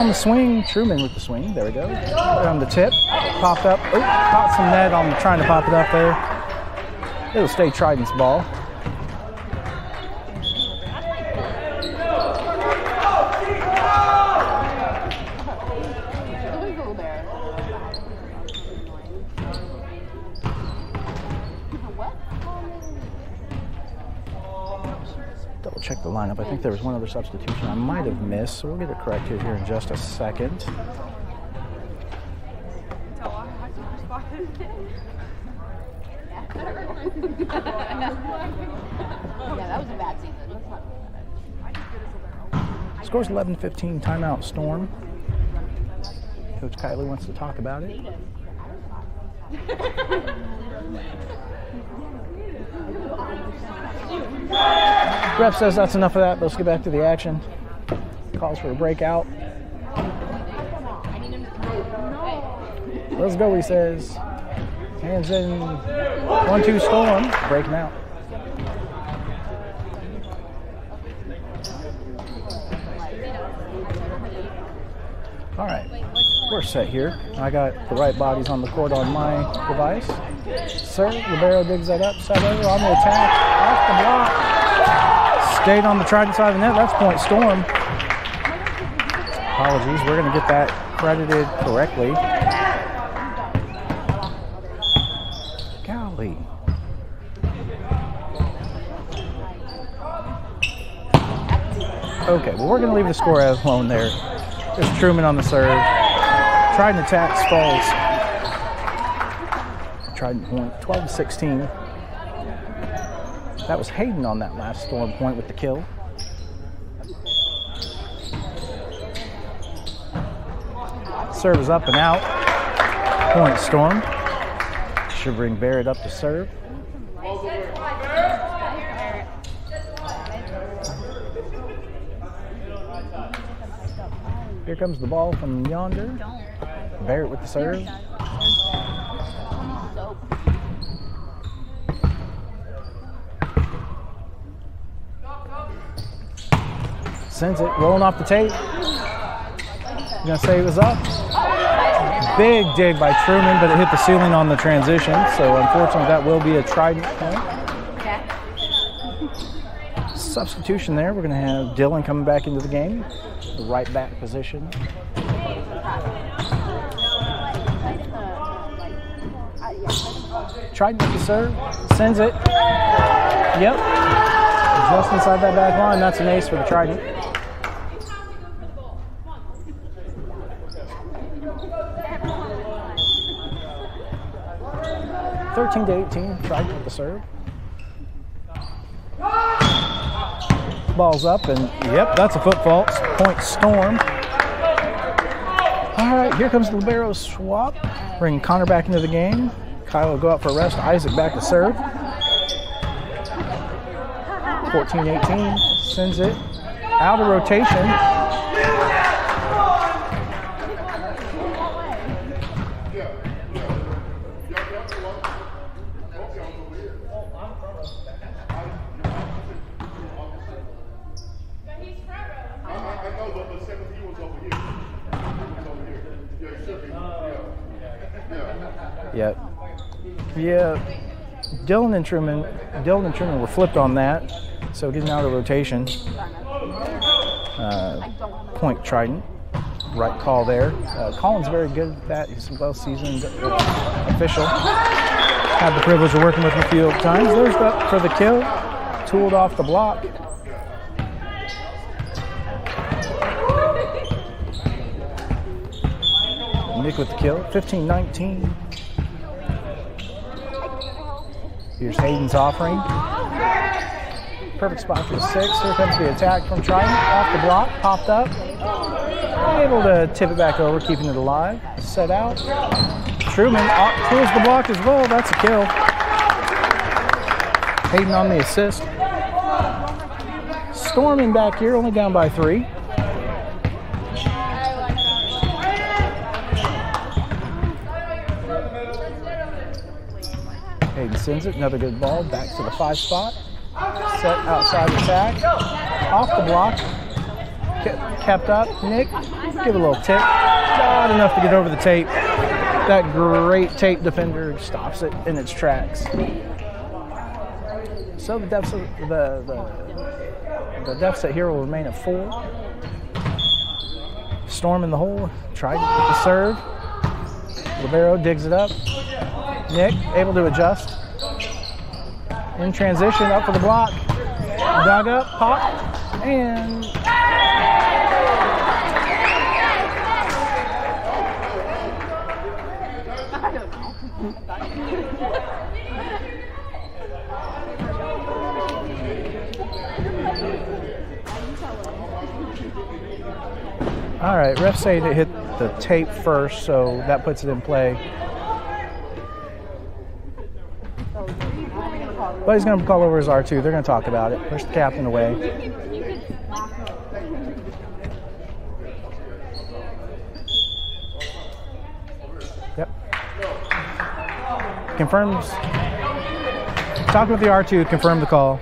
On the swing, Truman with the swing. There we go. On the tip, popped up. Oh, caught some net on trying to pop it up there. It'll stay Trident's ball. Double check the lineup. I think there was one other substitution I might have missed, so we'll get it corrected here in just a second. Score's 11-15, timeout Storm. Coach Kylie wants to talk about it. Ref says that's enough of that. Let's get back to the action. Calls for a breakout. Let's go, he says. Hands in. 1-2 Storm. Breaking out. All right. We're set here. I got the right bodies on the court on my device. Serve. Libero digs that up. Side over on the attack. Off the block. Stayed on the Trident side of the net. That's point Storm. Apologies. We're going to get that credited correctly. Golly. Okay, well, we're going to leave the score as alone there. There's Truman on the serve. Trident attacks, falls. Trident point, 12-16. That was Hayden on that last Storm point with the kill. Serve is up and out. Point Storm. Should bring Barrett up to serve. Here comes the ball from yonder. Barrett with the serve. Sends it, rolling off the tape. Gonna say it was up. Big dig by Truman, but it hit the ceiling on the transition. So unfortunately, that will be a Trident point. Substitution there. We're gonna have Dylan coming back into the game. The right back position. Trident with the serve. Sends it. Yep. Just inside that back line. That's an ace for the Trident. (13 to 18). Trident with the serve. Ball's up, and yep, that's a foot fault. Point Storm. All right, here comes the libero swap. Bring Connor back into the game. Kyle will go out for a rest. Isaac back to serve. 14-18. Sends it out of rotation. Yep. Yeah. Dylan and Truman were flipped on that, so getting out of rotation. Point Trident. Right call there. Colin's very good at that. He's a well-seasoned official. Had the privilege of working with him a few times. There's up for the kill. Tooled off the block. Nick with the kill. 15-19. Here's Hayden's offering. Perfect spot for the 6. Here comes the attack from Trident. Off the block, popped up. Able to tip it back over, keeping it alive. Set out. Truman clears the block as well. That's a kill. Hayden on the assist. Storming back here, only down by 3. Hayden sends it, another good ball, back to the 5 spot. Set outside attack, off the block. kept up. Nick, give it a little tip. Not enough to get over the tape. That great tape defender stops it in its tracks. So the deficit here will remain at 4. Storm in the hole. Trident with the serve. Libero digs it up. Nick able to adjust. In transition, up for the block. Dug up, pop, and all right, refs say to hit the tape first, so that puts it in play. But he's going to call over his R2. They're going to talk about it. Push the captain away. Yep. Confirms. Talking with the R2, confirm the call.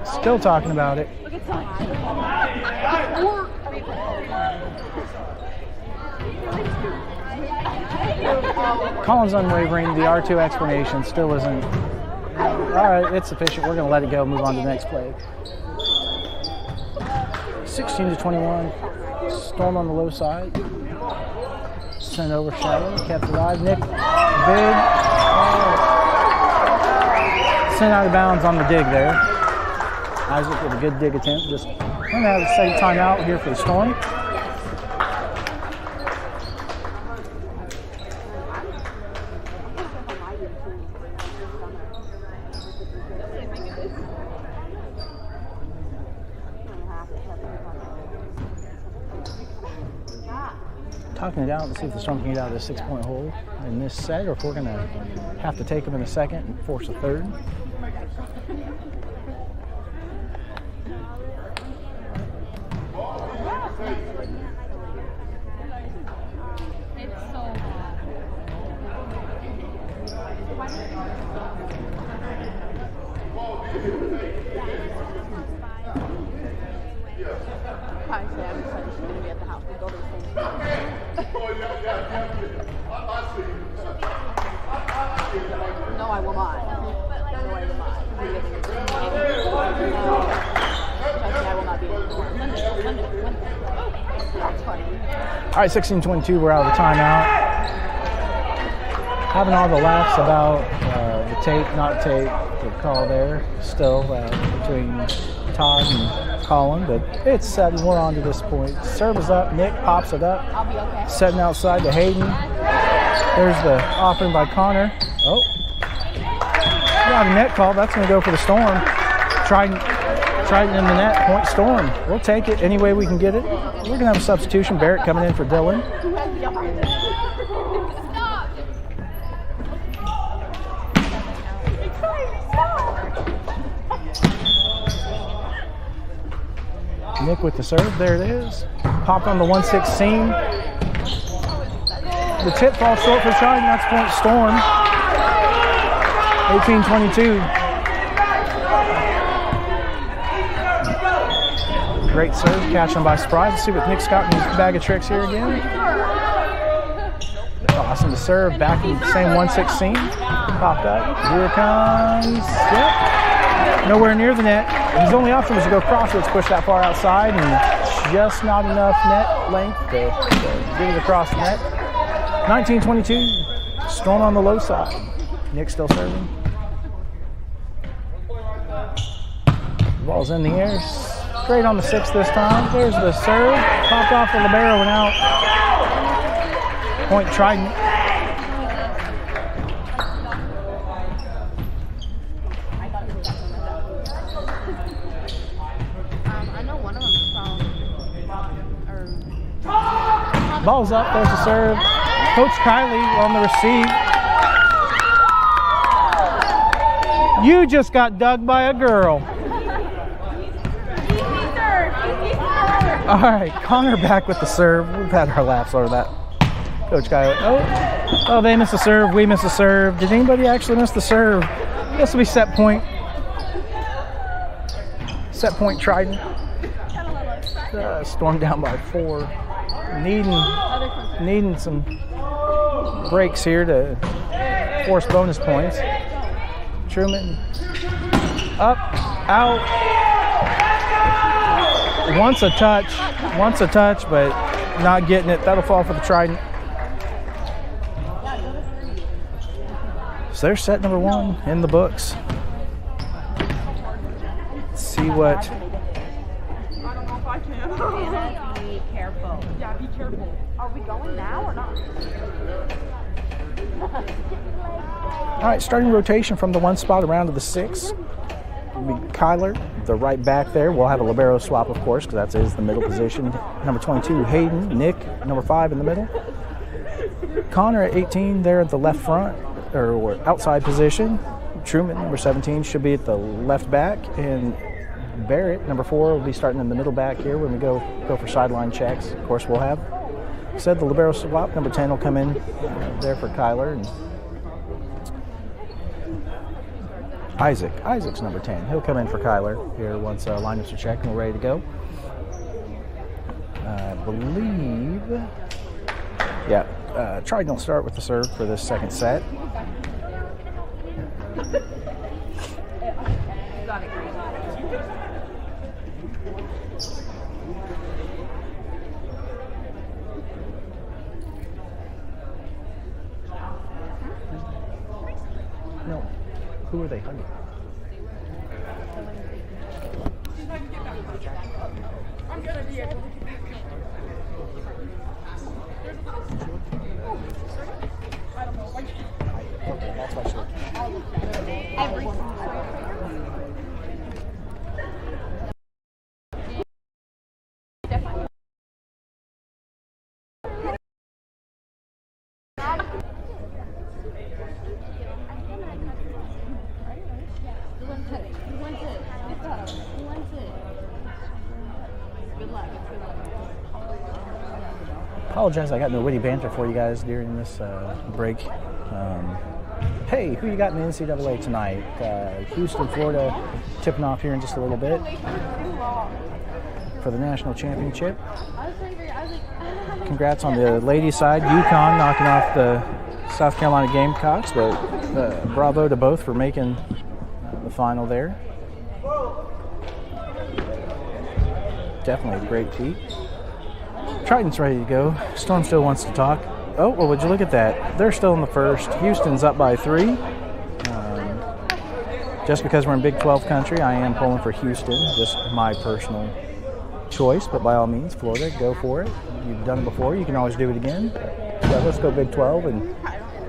Still talking about it. Colin's unwavering. The R2 explanation still isn't. All right, it's sufficient. We're going to let it go. Move on to the next play. 16-21. Storm on the low side. Sent over shallow. Kept alive. Nick, big. Sent out of bounds on the dig there. Isaac with a good dig attempt. Just going to have a second timeout here for the Storm. Talking it out to see if the Storm can get out of this 6-point hole in this set, or if we're going to have to take them in a second and force a third. No, I will not. No, I will not. I will not be able to. That's funny. All right, 16-22, we're out of the timeout. Having all the laughs about the tape, not tape, the call there, still between Todd and Colin, but it's set and we're on to this point. Serve is up, Nick pops it up. I'll be okay. Setting outside to Hayden. There's the offering by Connor. Oh. Got a net call. That's going to go for the Storm. Trident in the net. Point Storm. We'll take it any way we can get it. We're going to have a substitution. Barrett coming in for Dylan. Nick with the serve. There it is. Popped on the 1-6 seam. The tip falls short for Trident. That's point Storm. 18-22. Great serve, catch him by surprise. Let's see what Nick Scott in his bag of tricks here again. Awesome to serve, back in the same 1-6 seam. Popped up. Here it comes. Yep. Nowhere near the net. His only option was to go cross, so it's pushed that far outside, and just not enough net length to get it across the net. 19-22. Storm on the low side. Nick still serving. The ball's in the air. Straight on the 6 this time. There's the serve. Popped off the libero and out. Point Trident. I know one of them from. Ball's up. There's the serve. Coach Kylie on the receive. You just got dug by a girl. All right, Connor back with the serve. We've had our laps over that. Coach Guy. Oh, they missed the serve. We missed the serve. Did anybody actually miss the serve? This will be set point. Set point Trident. Storm down by 4. Needing some breaks here to force bonus points. Truman up, out. Wants a touch, but not getting it. That'll fall for the Trident. So there's set number 1 in the books. Let's see what. I don't know if I can. Be careful. Yeah, be careful. Are we going now or not? All right, starting rotation from the 1 spot around to the 6. It'll be Kyler, the right back there. We'll have a libero swap, of course, because that is the middle position. Number 22, Hayden. Nick, number 5 in the middle. Connor at 18 there at the left front, or outside position. Truman, number 17, should be at the left back. And Barrett, number 4, will be starting in the middle back here when we go for sideline checks. Of course, we'll have said the libero swap. Number 10 will come in there for Kyler. And Isaac's number 10. He'll come in for Kyler here once lineups are checked and we're ready to go. I believe, Trident will start with the serve for this second set. No, who are they hugging? I'm gonna be able to get back. I don't know. Okay, that's my shirt. Every Apologize, I got no witty banter for you guys during this break. Hey, who you got in the NCAA tonight? Houston, Florida, tipping off here in just a little bit for the national championship. Congrats on the ladies' side. UConn knocking off the South Carolina Gamecocks, but bravo to both for making the final there. Definitely a great feat. Trident's ready to go. Storm still wants to talk. Oh, well, would you look at that? They're still in the first. Houston's up by 3. Just because we're in Big 12 country, I am pulling for Houston. Just my personal choice, but by all means, Florida, go for it. You've done it before. You can always do it again. So let's go Big 12 and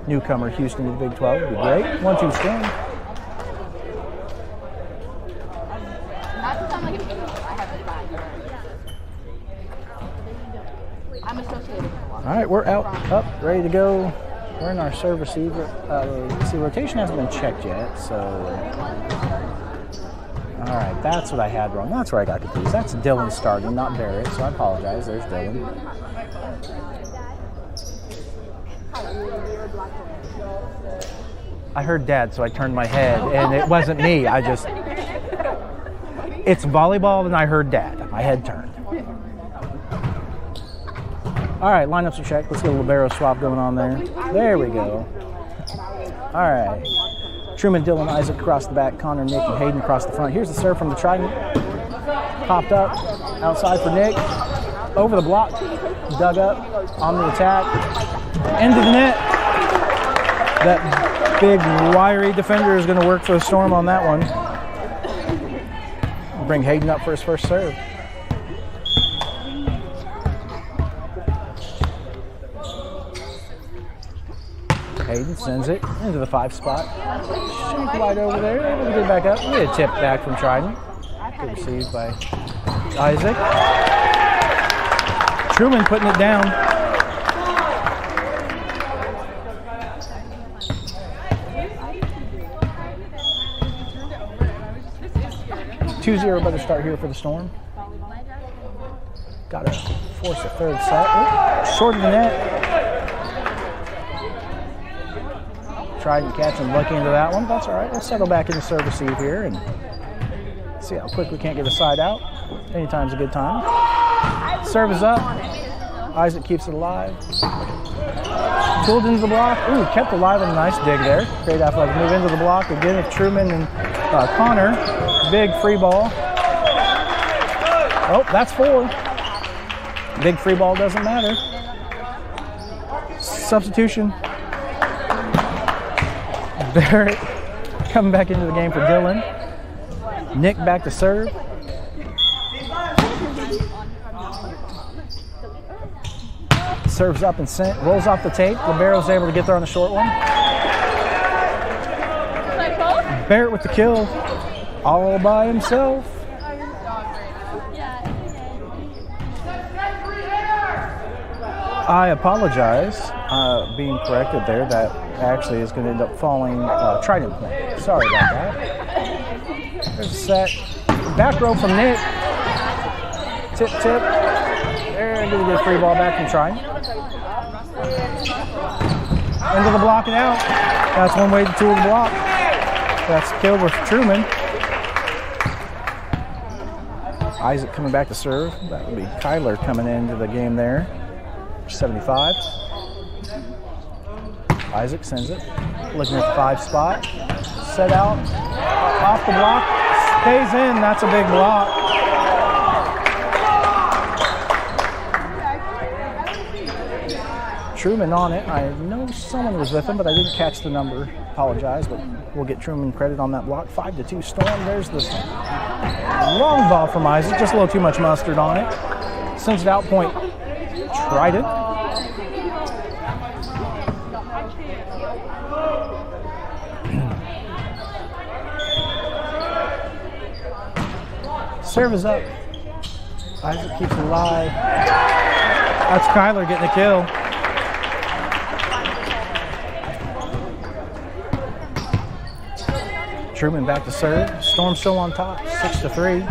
newcomer Houston to the Big 12 would be great. 1-2 Storm. All right, we're out, up, ready to go. We're in our serve receiver. See, rotation hasn't been checked yet, so. All right, that's what I had wrong. That's where I got confused. That's Dylan starting, not Barrett, so I apologize. There's Dylan. I heard Dad, so I turned my head, and it wasn't me. It's volleyball, and I heard Dad. My head turned. All right, lineups are checked. Let's get a libero swap going on there. There we go. All right. Truman, Dylan, Isaac across the back. Connor, Nick, and Hayden across the front. Here's the serve from the Trident. Popped up. Outside for Nick. Over the block. Dug up. On the attack. Into the net. That big, wiry defender is going to work for the Storm on that one. Bring Hayden up for his first serve. Hayden sends it into the 5 spot. Shank wide over there. Able to get back up. We get a tip back from Trident. Good received by Isaac. Truman putting it down. 2-0 by the start here for the Storm. Got to force a third set. Ooh, short of the net. Trident catching lucky into that one. That's all right. Let's settle back into serve receive here and see how quick we can't get a side out. Anytime's a good time. Serve is up. Isaac keeps it alive. Pulled into the block. Ooh, kept alive and a nice dig there. Great athletic move into the block again with Truman and Connor. Big free ball. Oh, that's 4. Big free ball doesn't matter. Substitution. Barrett coming back into the game for Dylan. Nick back to serve. Serves up and sent. Rolls off the tape. Libero's able to get there on the short one. Barrett with the kill. All by himself. I apologize. Being corrected there. That actually is going to end up falling Trident point. Sorry about that. There's a set. Back row from Nick. Tip, tip. They're going to get a free ball back from Trident. Into the block and out. That's one way to tool the block. That's a kill with Truman. Isaac coming back to serve. That would be Kyler coming into the game there. 75. Isaac sends it. Looking at the 5 spot. Set out. Off the block. Stays in. That's a big block. Truman on it. I know someone was with him, but I didn't catch the number. Apologize, but we'll get Truman credit on that block. 5-2 Storm. There's the long ball from Isaac. Just a little too much mustard on it. Sends it out point. Trident. Serve is up. Isaac keeps it alive. That's Kyler getting a kill. Truman back to serve. Storm still on top. 6-3.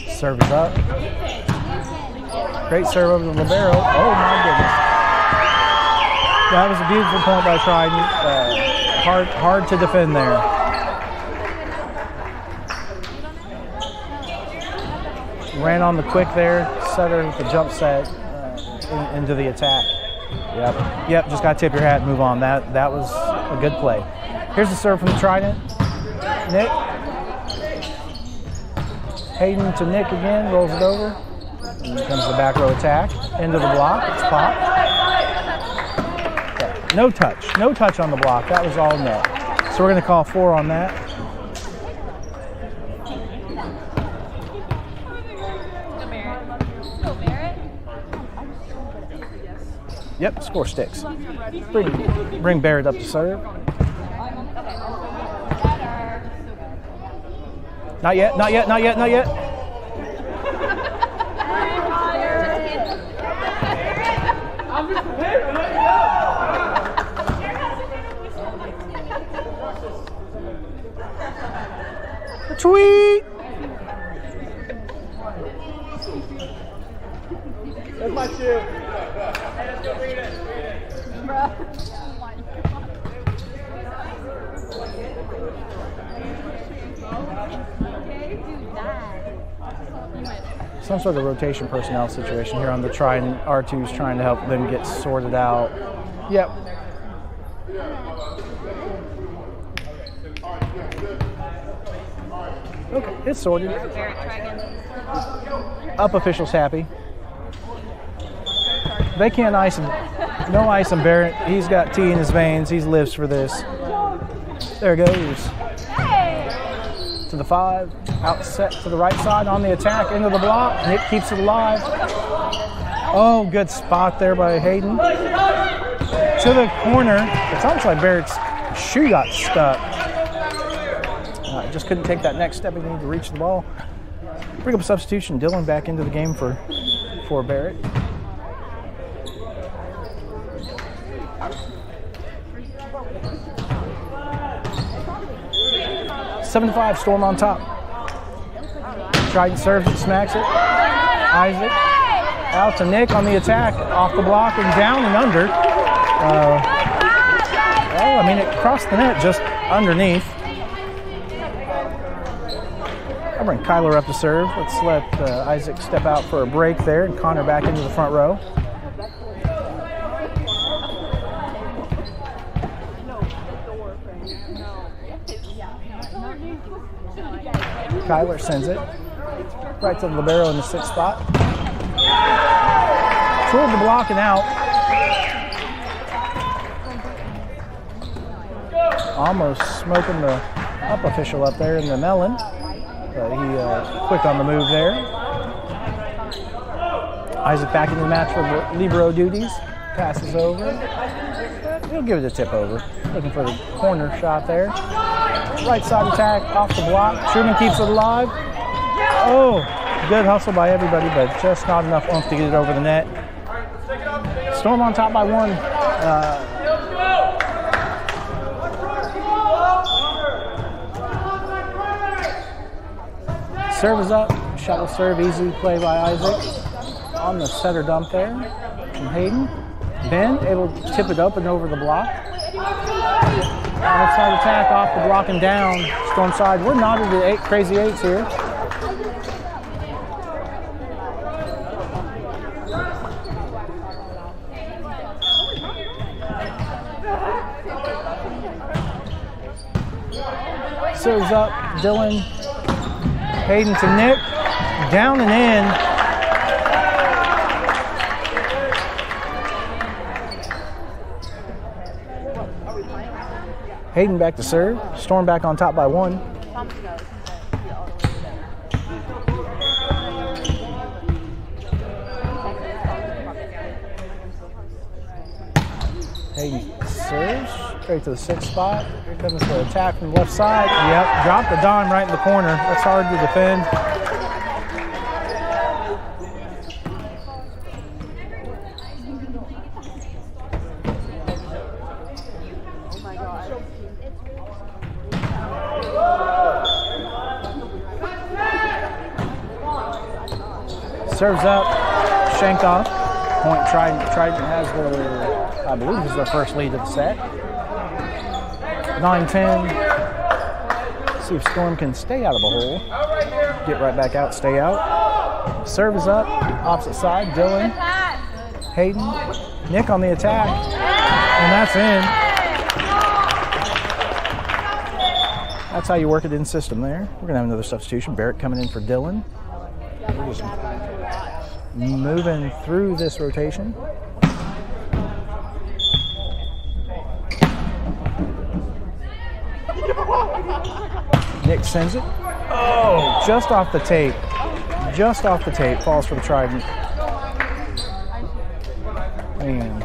Serve is up. Great serve over to Libero. Oh my goodness. That was a beautiful point by Trident. Hard to defend there. Ran on the quick there. Setter with the jump set into the attack. Yep. Just got to tip your hat and move on. That was a good play. Here's the serve from the Trident. Nick. Hayden to Nick again. Rolls it over. And here comes the back row attack. Into the block. It's popped. Okay. No touch. No touch on the block. That was all net. So we're going to call 4 on that. Yep, score sticks. Bring Barrett up to serve. Not yet, not yet, not yet, not yet. Tweet! That's my shoe. Let's go read it. Bro. Oh my God. Some sort of rotation personnel situation here on the Trident. R2's trying to help them get sorted out. Yep. Okay, it's sorted. Up officials happy. They can't ice him. No ice on Barrett. He's got tea in his veins. He lives for this. There it goes. To the 5. Out set to the right side on the attack. Into the block. Nick keeps it alive. Oh, good spot there by Hayden. To the corner. It's almost like Barrett's shoe got stuck. Just couldn't take that next step. He needed to reach the ball. Bring up a substitution. Dylan back into the game for Barrett. $7-5, Storm on top. Trident serves it, smacks it. Isaac out to Nick on the attack, off the block and down and under. Well, I mean, it crossed the net just underneath. I'll bring Kyler up to serve. Let's let Isaac step out for a break there and Connor back into the front row. Kyler sends it right to the libero in the 6th spot. Toward the block and out. Almost smoking the up official up there in the melon. But he quick on the move there. Isaac back into the match for the libero duties. Passes over. He'll give it a tip over. Looking for the corner shot there. Right side attack off the block. Truman keeps it alive. Oh, good hustle by everybody, but just not enough oomph to get it over the net. Storm on top by 1. Serve is up. Shuttle serve, easy play by Isaac. On the setter dump there from Hayden. Ben able to tip it up and over the block. Outside attack off the block and down. Storm side. We're knotted at crazy 8s here. Serves up. Dylan. Hayden to Nick. Down and in. Hayden back to serve. Storm back on top by 1. Hayden serves straight to the 6th spot. Here comes the attack from the left side. Yep, dropped the dime right in the corner. That's hard to defend. Serves up, shanked off. Point Trident has their, I believe, is their first lead of the set. 9-10. See if Storm can stay out of the hole. Get right back out, stay out. Serve is up, opposite side. Dylan, Hayden, Nick on the attack, and that's in. That's how you work it in system there. We're gonna have another substitution. Barrett coming in for Dylan. Moving through this rotation. Nick sends it. Oh, just off the tape. Just off the tape. Falls for the Trident. And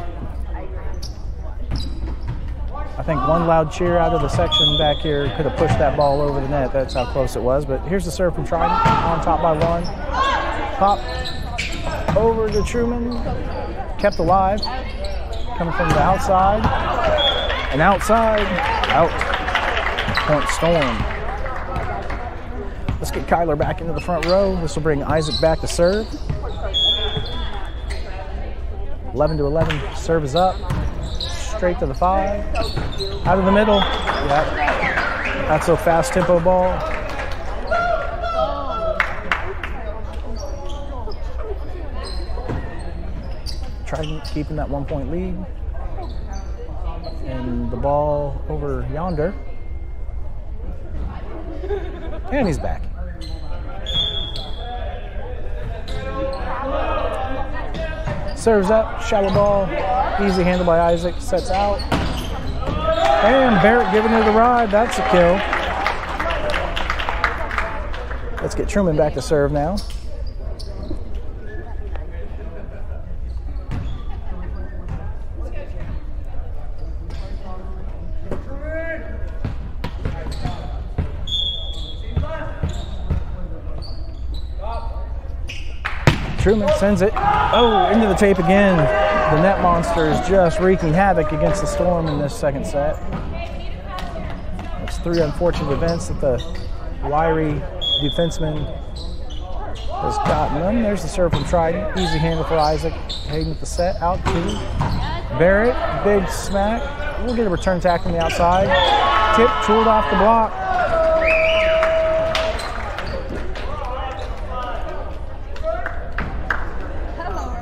I think one loud cheer out of the section back here could have pushed that ball over the net. That's how close it was. But here's the serve from Trident. On top by 1. Pop. Over to Truman, kept alive, coming from the outside, and outside, out, point Storm. Let's get Kyler back into the front row. This will bring Isaac back to serve. 11-11, serve is up, straight to the 5, out of the middle, yep, that's a fast tempo ball. Trident keeping that 1-point lead. And the ball over yonder. And he's back. Serves up, shallow ball. Easy handle by Isaac, sets out. And Barrett giving it a ride. That's a kill. Let's get Truman back to serve now. Truman sends it, into the tape again. The net monster is just wreaking havoc against the Storm in this second set. It's 3 unfortunate events that the wiry defenseman has gotten them. There's the serve from Trident. Easy handle for Isaac. Hayden with the set. Out to Barrett. Big smack. We'll get a return attack from the outside. Tip, tooled off the block. Hello.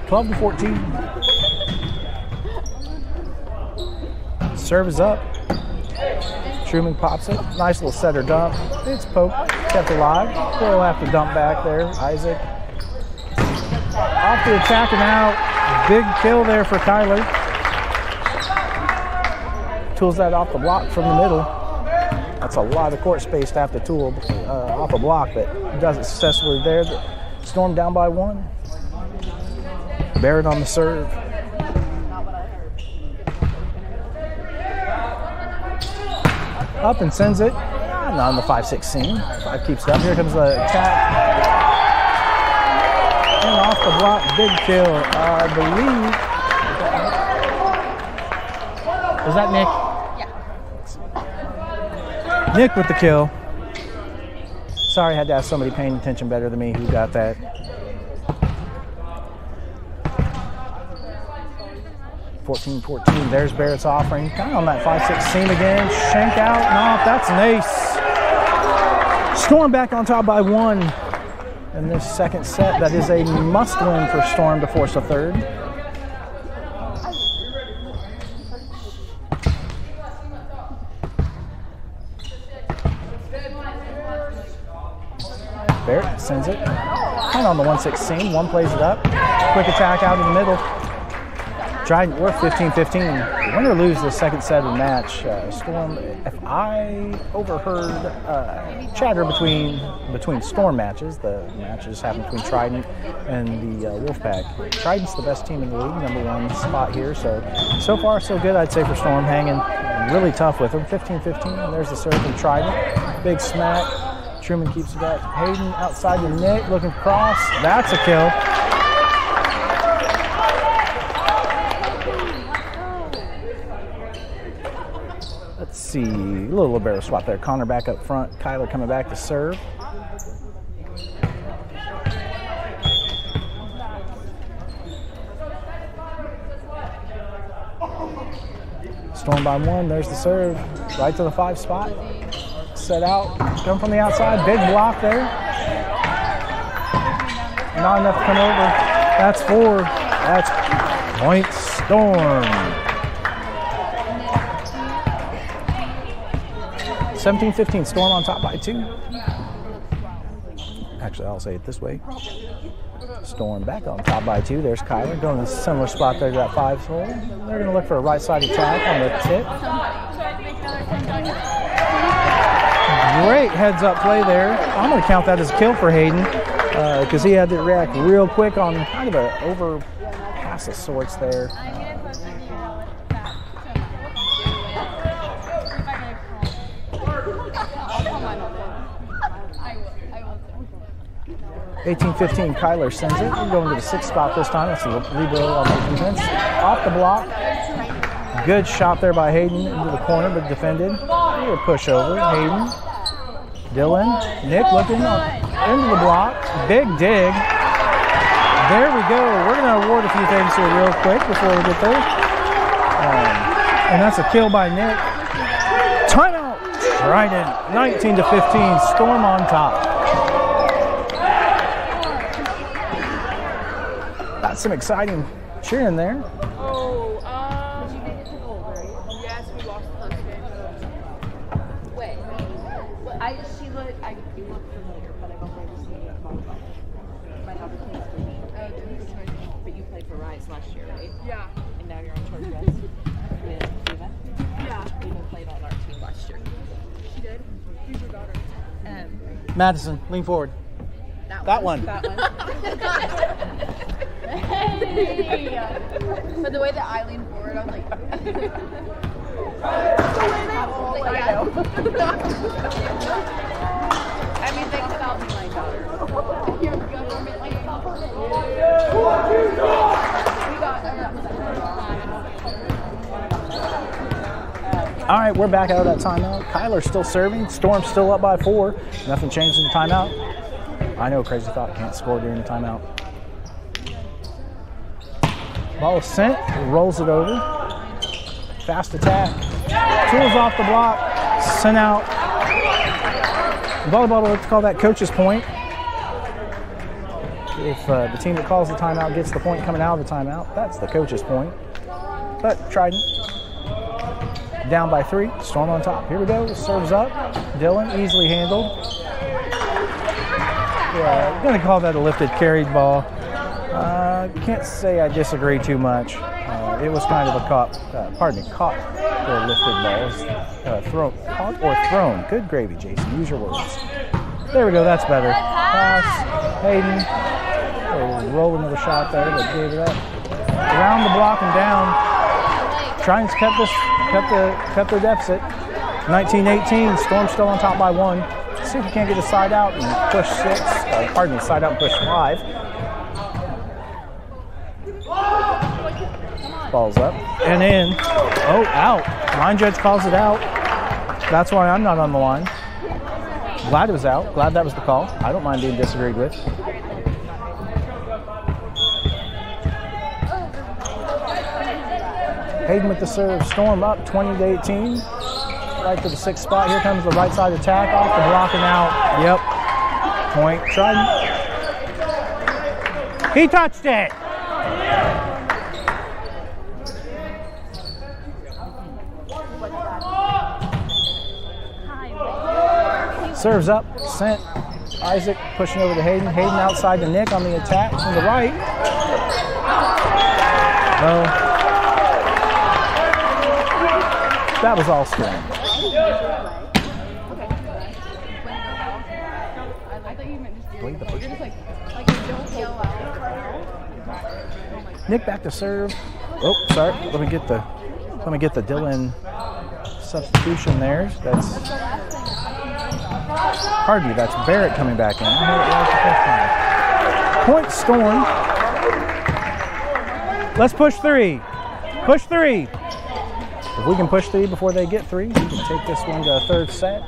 12-14. Serve is up. Truman pops it. Nice little setter dump. It's poked. Kept alive. We'll have to dump back there. Isaac. Off the attack and out. Big kill there for Kyler. Tools that off the block from the middle. That's a lot of court space to have to tool off a block, but does it successfully there. Storm down by 1. Barrett on the serve. Up and sends it. Not on the 5-6 seam. 5 keeps it up. Here comes the attack. And off the block, big kill. I believe. Was that Nick? Yeah. Nick with the kill. Sorry, I had to ask somebody paying attention better than me who got that. (14-14). There's Barrett's offering. Kind of on that 5-6 seam again. Shank out and off. That's an ace. Storm back on top by 1 in this second set. That is a must win for Storm to force a third. Barrett sends it. Kind of on the 1-6 seam. 1 plays it up. Quick attack out in the middle. Trident, we're 15-15. Win or lose the second set of the match. Storm, if I overheard chatter between Storm matches, the matches happen between Trident and the Wolfpack. Trident's the best team in the league, #1 spot here. So far, so good, I'd say, for Storm. Hanging really tough with them. 15-15. There's the serve from Trident. Big smack. Truman keeps it up. Hayden outside the net, looking across. That's a kill. Let's see, a little libero swap there. Connor back up front. Kyler coming back to serve. Storm by 1. There's the serve. Right to the 5 spot. Set out. Come from the outside. Big block there. Not enough to come over. That's 4. That's point Storm. 17-15, Storm on top by 2. Actually, I'll say it this way. Storm back on top by 2. There's Kyler going to a similar spot there to that 5 hole. They're going to look for a right side attack on the tip. Great heads up play there. I'm going to count that as a kill for Hayden because he had to react real quick on kind of an overpass of sorts there. 18-15, Kyler sends it. We're going to the 6th spot this time. That's the libero on the defense. Off the block. Good shot there by Hayden into the corner, but defended. A push over. Hayden. Dylan. Nick looking into the block. Big dig. There we go. We're going to award a few things here real quick before we get there. And that's a kill by Nick. Timeout. Trident. 19-15. Storm on top. Some exciting cheering there. Oh, did you make it to gold, right? Yes, we lost the first game. Wait. You look familiar, but I don't remember seeing you volleyball. My daughter plays for me. But you played for Rise last year, right? Yeah. And now you're on Charge West with Eva? Yeah. Eva played on our team last year. She did? Who's your daughter? Madison, lean forward. That one. Hey! But the way that I leaned forward, I was like... I mean, they could all be my daughter. Your government, like... All right, we're back out of that timeout. Kyler's still serving. Storm's still up by 4. Nothing changed in the timeout. I know Crazy Thought can't score during the timeout. Ball is sent, rolls it over. Fast attack. Tools off the block, sent out. Volleyball, let's call that coach's point. If the team that calls the timeout gets the point coming out of the timeout, that's the coach's point. But Trident down by 3, Storm on top. Here we go, serves up. Dylan, easily handled. Yeah, I'm going to call that a lifted carried ball. Can't say I disagree too much. It was kind of a caught or lifted ball. Caught or thrown. Good gravy, Jason. Use your words. There we go. That's better. Pass. Hayden. Rolling with a shot there, but gave it up. Around the block and down. Trident's kept their deficit. 19-18. Storm still on top by 1. Let's see if we can't get a side out and push 6. Side out and push 5. Ball's up and in. Oh, out. Line judge calls it out. That's why I'm not on the line. Glad it was out. Glad that was the call. I don't mind being disagreed with. Hayden with the serve. Storm up 20-18. Right to the 6th spot. Here comes the right side attack. Off the block and out. Yep. Point. Trident. He touched it. Serves up, sent. Isaac pushing over to Hayden. Hayden outside to Nick on the attack from the right. Well, that was all Storm. Nick back to serve. Oh, sorry. Let me get the Dylan substitution there. Pardon me, that's Barrett coming back in. Point Storm. Let's push 3. Push 3. If we can push 3 before they get 3, we can take this one to a 3rd set.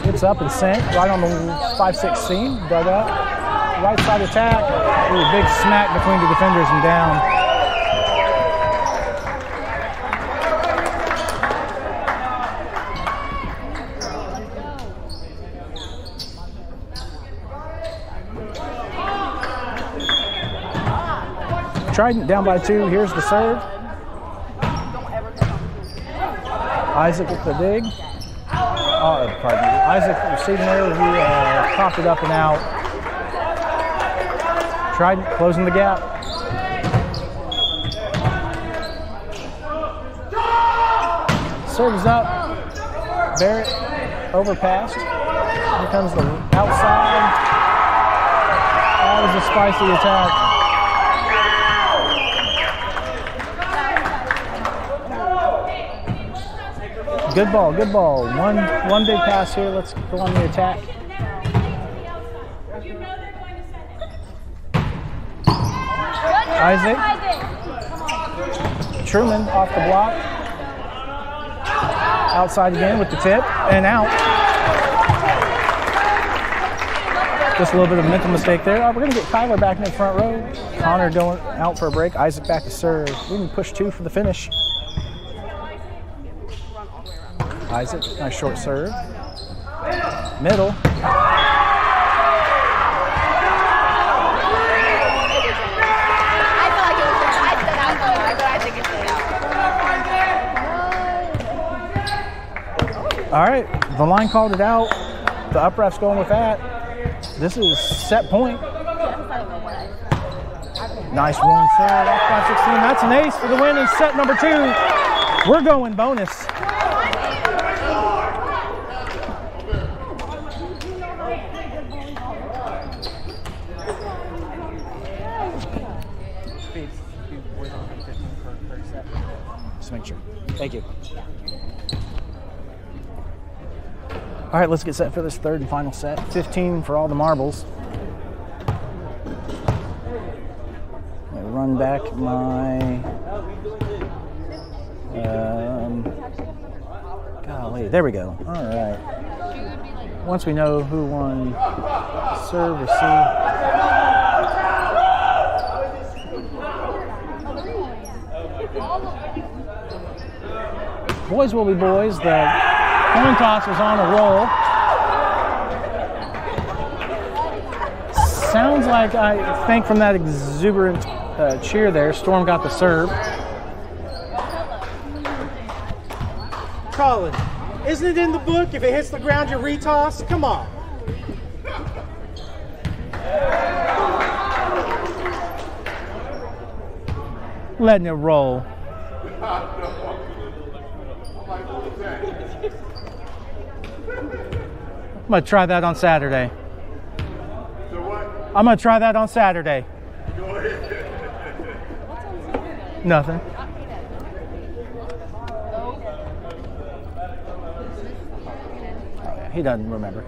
It's up and sent right on the 5-6 seam. Dug up. Right side attack. Ooh, big smack between the defenders and down. Trident down by 2. Here's the serve. Isaac with the dig. Pardon me. Isaac receiving there. He popped it up and out. Trident closing the gap. Serves up. Barrett overpassed. Here comes the outside. That was a spicy attack. Good ball, good ball. One big pass here. Let's go on the attack. Isaac. Truman off the block. Outside again with the tip and out. Just a little bit of a mental mistake there. We're going to get Kyler back in the front row. Connor going out for a break. Isaac back to serve. We can push 2 for the finish. Isaac, nice short serve. Middle. All right, the line called it out. The up ref's going with that. This is set point. Nice rolling serve off 5-16. That's an ace for the win in set number 2. We're going bonus. Just make sure. Thank you. All right, let's get set for this 3rd and final set. 15 for all the marbles. Run back my see. There we go. All right. Once we know who won serve, receive. Boys will be boys. The coin toss is on a roll. Sounds like, I think from that exuberant cheer there, Storm got the serve. Colin, isn't it in the book? If it hits the ground, you retoss? Come on. Letting it roll. I'm going to try that on Saturday. I'm going to try that on Saturday. Nothing. He doesn't remember.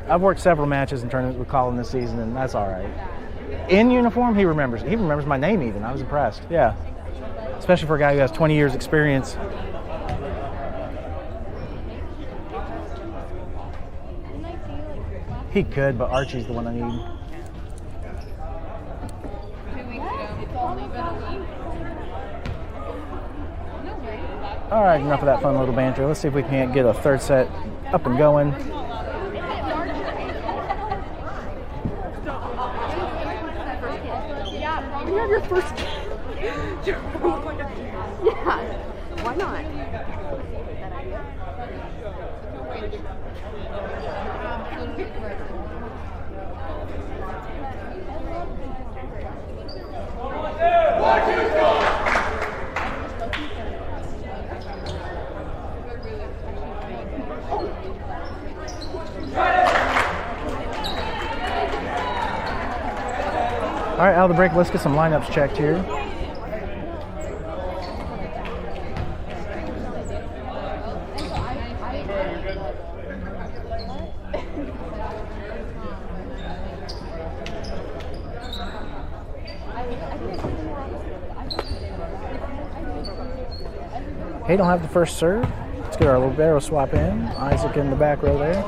I've worked several matches and tournaments with Colin this season, and that's all right. In uniform, he remembers. He remembers my name even. I was impressed. Yeah. Especially for a guy who has 20 years experience. He could, but Archie's the one I need. 2 weeks ago. It's only been a week. All right, enough of that fun little banter. Let's see if we can't get a third set up and going. You have your first kid. Yeah. Why not? That idea? All right, out of the break, let's get some lineups checked here. Hayden will have the first serve. Let's get our libero swap in. Isaac in the back row there.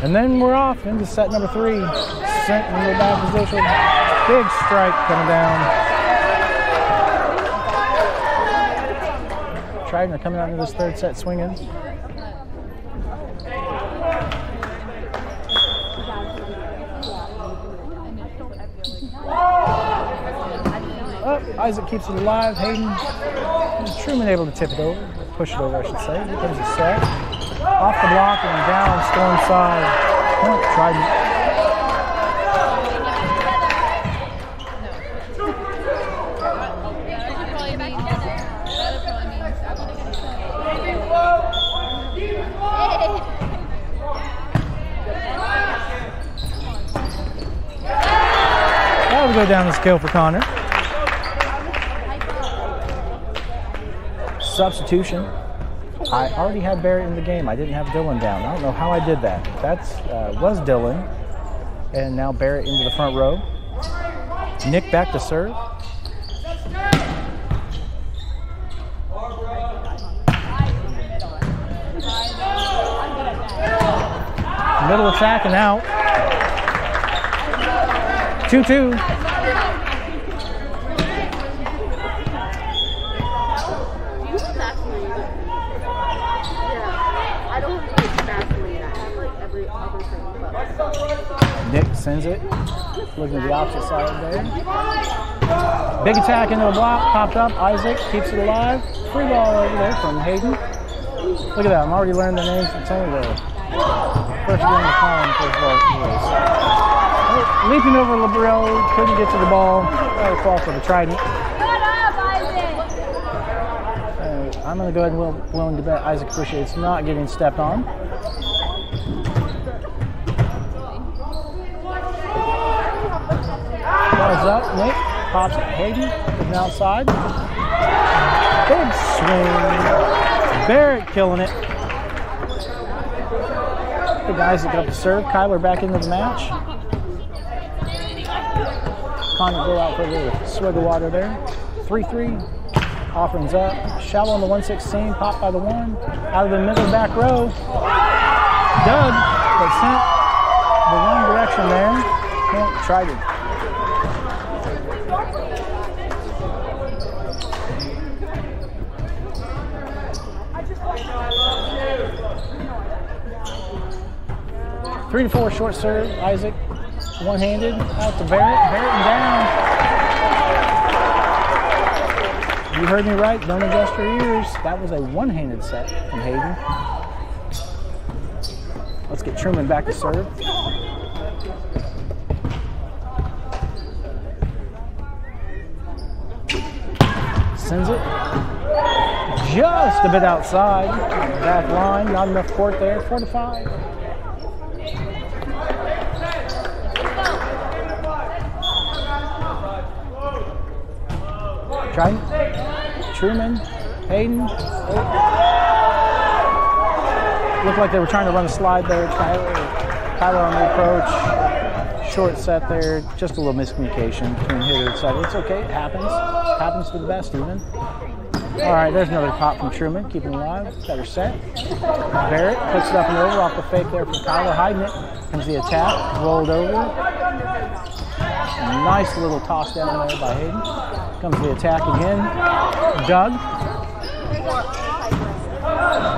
And then we're off into set number 3. Sent in the back position. Big strike coming down. Trident are coming out into this third set swinging. Oh, Isaac keeps it alive. Hayden, Truman able to tip it over. Push it over, I should say. Here comes a set. Off the block and down Storm side. Point Trident. That would go down the scale for Connor. Substitution. I already had Barrett in the game. I didn't have Dylan down. I don't know how I did that. That was Dylan. And now Barrett into the front row. Nick back to serve. Middle attack and out. 2-2. Nick sends it. Looking at the opposite side there. Big attack into the block. Popped up. Isaac keeps it alive. Free ball over there from Hayden. Look at that. I'm already learning the names from Tony there. First game of calling for his leaping over Libero. Couldn't get to the ball. That was a fall for the Trident. I'm going to go ahead and willing to bet Isaac appreciates not getting stepped on. Ball's up. Nick pops it. Hayden looking outside. Big swing. Barrett killing it. The guys that got the serve. Kyler back into the match. Connor go out for a little swig of water there. 3-3. Offerings up. Shallow on the 116. Pop by the 1. Out of the middle back row. Doug, but sent the wrong direction there. Point Trident. Three to 4 short serve. Isaac one-handed out to Barrett. Barrett and down. You heard me right. Don't adjust your ears. That was a one-handed set from Hayden. Let's get Truman back to serve. Sends it. Just a bit outside. Back line. Not enough court there. 4-5. Trident, Truman, Hayden. Oh. Looked like they were trying to run a slide there. Kyler on the approach. Short set there. Just a little miscommunication between hitter and setter. It's okay. It happens. Happens to the best even. All right, there's another pop from Truman. Keeping alive. Better set. Barrett puts it up and over off the fake there from Kyler. Hiding it. Comes the attack. Rolled over. Nice little toss down there by Hayden. Comes the attack again. Doug.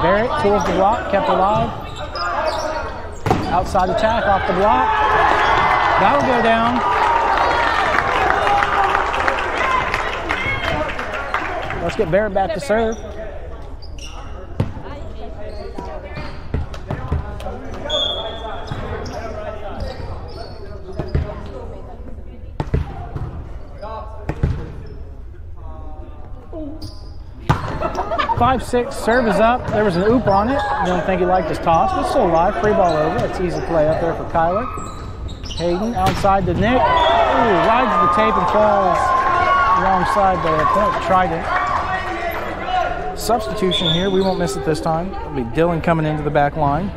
Barrett towards the block, kept alive. Outside attack off the block. That'll go down. Let's get Barrett back to serve. Five-six, serve is up. There was an oop on it. I don't think he liked his toss, but still alive. Free ball over. It's easy play up there for Kyler. Hayden outside to Nick. Ooh, rides the tape and falls wrong side there. Point Trident. Substitution here. We won't miss it this time. It'll be Dylan coming into the back line.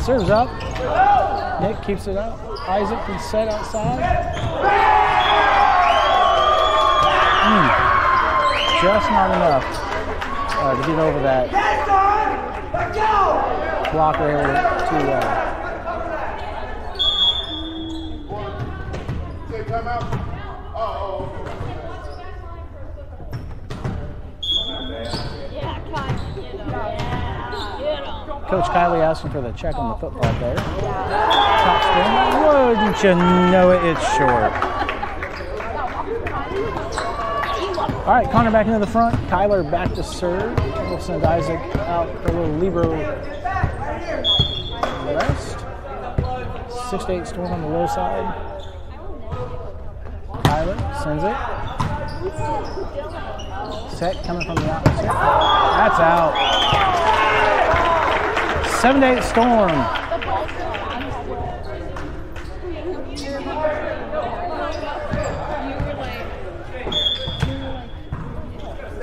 Serves up. Nick keeps it up. Isaac can set outside. Just not enough to get over that blocker area too well. Coach Kylie asking for the check on the football there. Top spin. Wouldn't you know it, it's short. All right, Connor back into the front. Kyler back to serve. We'll send Isaac out for a little libero rest. 6-8 Storm on the low side. Kyler sends it. Set coming from the opposite. That's out. 7-8 Storm.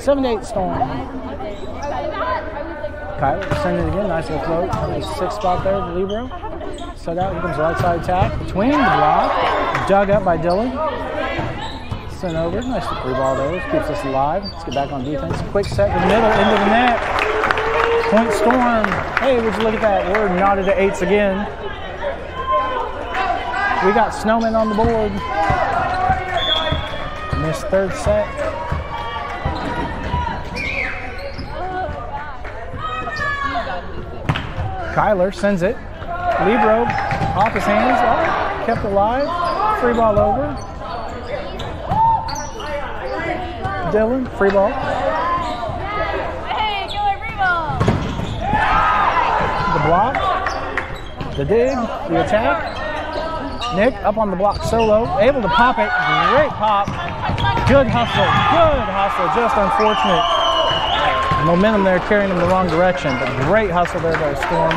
7-8 Storm. Kyler sending it again. Nice little float. Nice 6 spot there, the libero. Set out. Here comes the right side attack. Between the block. Dug up by Dylan. Sent over. Nice free ball there. Keeps us alive. Let's get back on defense. Quick set to the middle, into the net. Point Storm. Hey, would you look at that? We're knotted at 8s again. We got Snowman on the board. Missed third set. Kyler sends it. Libero off his hands. Oh, kept alive. Free ball over. Dylan, free ball. The block, the dig, the attack. Nick up on the block solo, able to pop it. Great pop. Good hustle. Just unfortunate momentum there carrying him the wrong direction, but great hustle there by Storm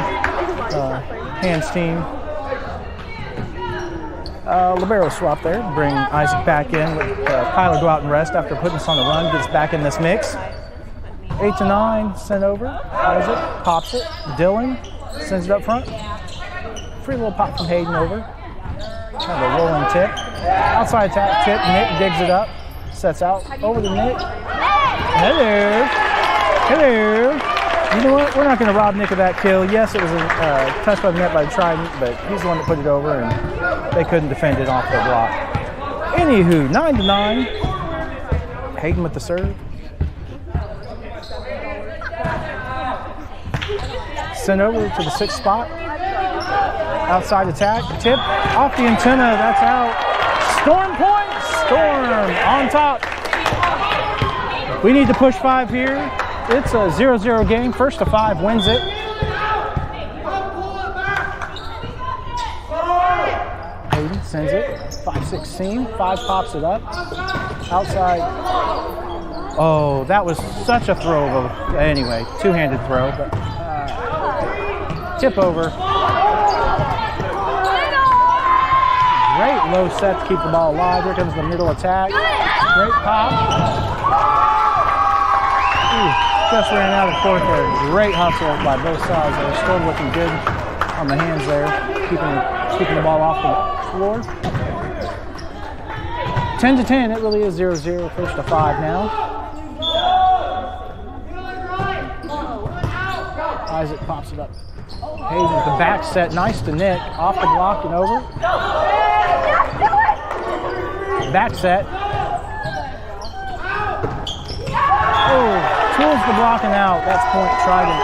hands team. Libero swap there. Bring Isaac back in. Kyler go out and rest after putting us on the run. Gets back in this mix. 8 to 9, sent over. Isaac pops it. Dylan sends it up front. Free little pop from Hayden over. Kind of a rolling tip. Outside tap tip. Nick digs it up. Sets out. Over to Nick. Hello. Hello. You know what? We're not going to rob Nick of that kill. Yes, it was a touch by the net by Trident, but he's the one that put it over, and they couldn't defend it off the block. Anywho, 9 to 9. Hayden with the serve. Sent over to the 6th spot. Outside attack. Tip off the antenna. That's out. Storm points. Storm on top. We need to push 5 here. It's a 0-0 game. First to 5 wins it. Hayden sends it. 5-6 seam. 5 pops it up. Outside. Oh, that was such a throw. Anyway, two-handed throw. But tip over. Great low set to keep the ball alive. Here comes the middle attack. Great pop. Ooh, just ran out of court there. Great hustle by both sides. They're still looking good on the hands there, keeping the ball off the floor. 10 to 10. It really is 0-0. First to 5 now. Isaac pops it up. Hayden with the back set. Nice to Nick. Off the block and over. Back set. Oh, tools the blocking out. That's point Trident.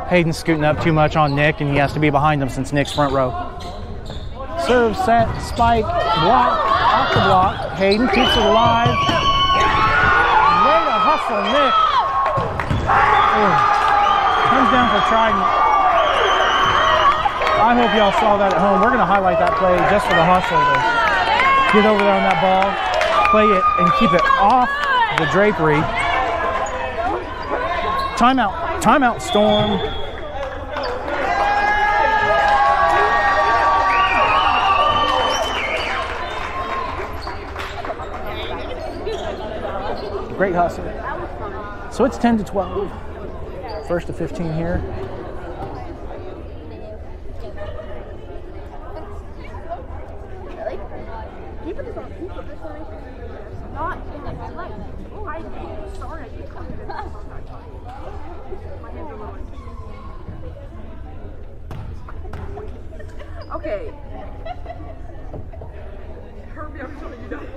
Hayden's scooting up too much on Nick, and he has to be behind him since Nick's front row. Serve, set, spike, block, off the block. Hayden keeps it alive. Way to hustle, Nick. Ooh. Comes down for Trident. I hope y'all saw that at home. We're going to highlight that play just for the hustle to get over there on that ball, play it, and keep it off the drapery. Timeout. Timeout, Storm. Great hustle. So it's 10 to 12. First to 15 here. Okay. Hurry up so you don't.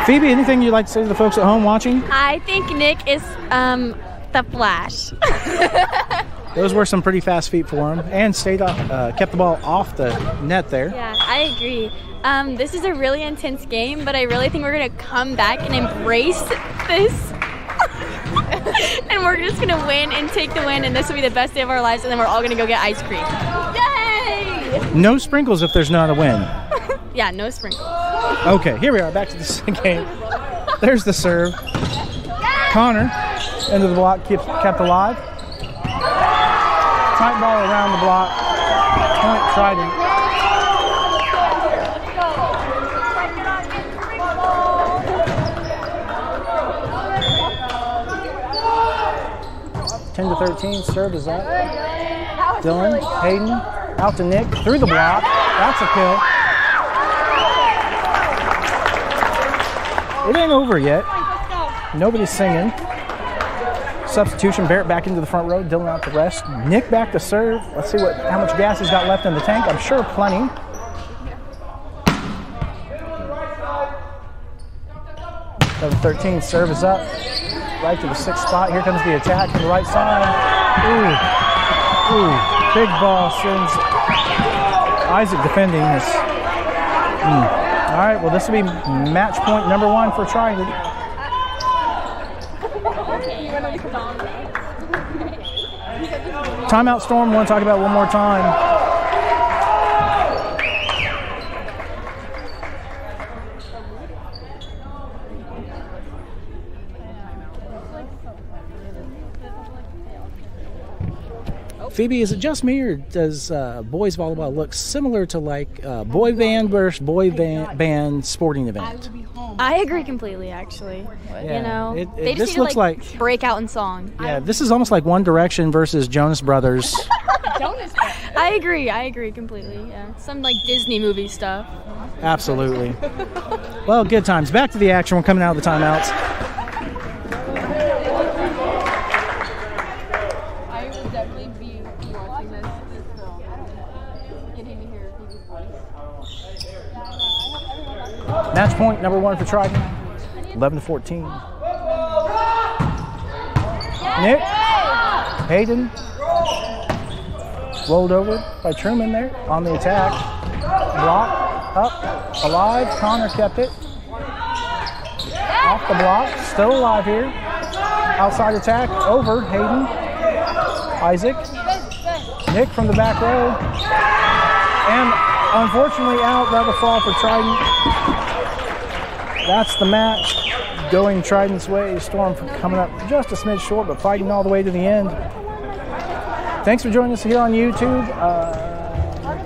Phoebe, anything you'd like to say to the folks at home watching? I think Nick is the Flash. Those were some pretty fast feet for him, and stayed up, kept the ball off the net there. Yeah, I agree. This is a really intense game, but I really think we're going to come back and embrace this. And we're just going to win and take the win, and this will be the best day of our lives, and then we're all going to go get ice cream. Yay! No sprinkles if there's not a win. Yeah, no sprinkles. Okay, here we are, back to the game. There's the serve. Connor, into the block, kept alive. Tight ball around the block. Point Trident. (10 to 13). Serve is up. Dylan, Hayden, out to Nick, through the block. That's a kill. It ain't over yet. Nobody's singing. Substitution, Barrett back into the front row, Dylan out to rest. Nick back to serve. Let's see how much gas he's got left in the tank. I'm sure plenty. Number 13, serve is up. Right to the 6th spot. Here comes the attack from the right side. Ooh, big ball sends Isaac defending this. All right, well, this will be match point number 1 for Trident. Timeout Storm, want to talk about one more time. Phoebe, is it just me, or does boys volleyball look similar to like boy band versus boy band sporting event? I agree completely, actually. Yeah, you know, they this just need looks to like break out in song. Yeah, this is almost like One Direction versus Jonas Brothers. I agree completely. Yeah, some like Disney movie stuff. Absolutely. Well, good times. Back to the action. We're coming out of the timeouts. I would definitely be watching this film. Getting to hear Phoebe's voice. Match point number 1 for Trident. 11-14. Nick. Hayden. Rolled over by Truman there on the attack. Block. Up. Alive. Connor kept it. Off the block. Still alive here. Outside attack. Over. Hayden. Isaac. Nick from the back row. And unfortunately out. That'll fall for Trident. That's the match. Going Trident's way. Storm coming up just a smidge short, but fighting all the way to the end. Thanks for joining us here on YouTube.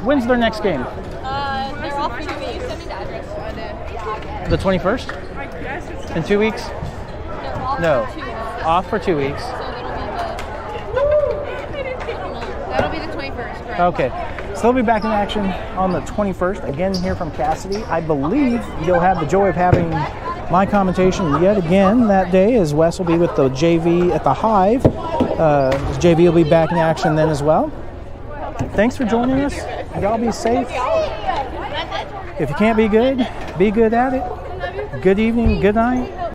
When's their next game? They're off for 2 weeks. Send me the address. The 21st? In 2 weeks? No. Off for 2 weeks. That'll be the 21st, correct? Okay. So they'll be back in action on the 21st. Again, here from Cassidy. I believe you'll have the joy of having my commentation yet again that day, as Wes will be with the JV at the Hive. JV will be back in action then as well. Thanks for joining us. Y'all be safe. If you can't be good at it. Good evening, good night.